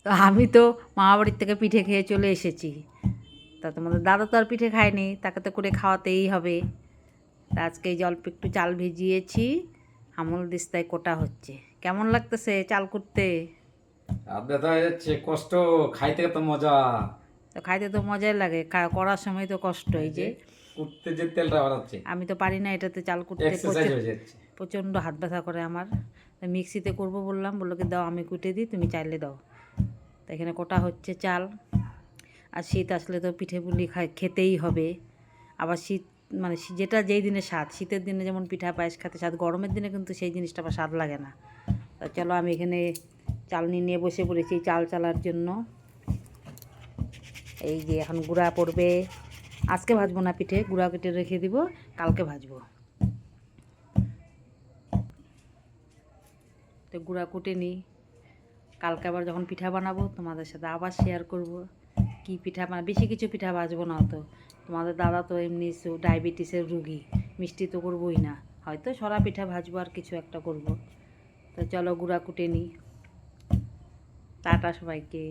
তো আমি তো মামাবাড়ির থেকে পিঠে খেয়ে চলে এসেছি। তা তোমাদের দাদা তো আর পিঠে খায়নি, তাকে তো করে খাওয়াতেই হবে। তা আজকে এই যে অল্প একটু চাল ভিজিয়েছি, আমুল দিস্তায় কোটা হচ্ছে। কেমন লাগতেছে চাল কুটতে? হাত ব্যথা হয়ে যাচ্ছে, কষ্ট, খাইতে তো মজা। তো খাইতে তো মজাই লাগে, করার সময় তো কষ্ট। এই এই যে যে কুটতে যে তেলটা বানাচ্ছে, আমি তো পারি না এটাতে চাল কুটতে, এক্সারসাইজ হয়ে যাচ্ছে। প্রচণ্ড হাত ব্যথা করে আমার। মিক্সিতে করব বললাম, বললো কি দাও আমি কুটে দিই, তুমি চাইলে দাও। তো এখানে কোটা হচ্ছে চাল। আর শীত আসলে তো পিঠে পুলি খেতেই হবে। আবার শীত মানে যেটা যেই দিনে স্বাদ, শীতের দিনে যেমন পিঠা পায়েস খেতে স্বাদ, গরমের দিনে কিন্তু সেই জিনিসটা আবার স্বাদ লাগে না। তা চলো আমি এখানে চালনি নিয়ে বসে পড়েছি চাল চালার জন্য। এই যে এখন গুঁড়া পড়বে। আজকে ভাজবো না পিঠে, গুঁড়া কেটে রেখে দিব, কালকে ভাজবো। তো গুঁড়া কুটে নিই, কালকে আবার যখন পিঠা বানাবো তোমাদের সাথে আবার শেয়ার করব কি পিঠা বেশি কিছু পিঠা ভাজবো না তো। তোমাদের দাদা তো এমনি ডায়াবেটিসের রুগী, মিষ্টি তো করবোই না, হয়তো সরা পিঠা ভাজবো আর কিছু একটা করব। তো চলো গুঁড়া কুটে নিই। টাটা সবাইকে।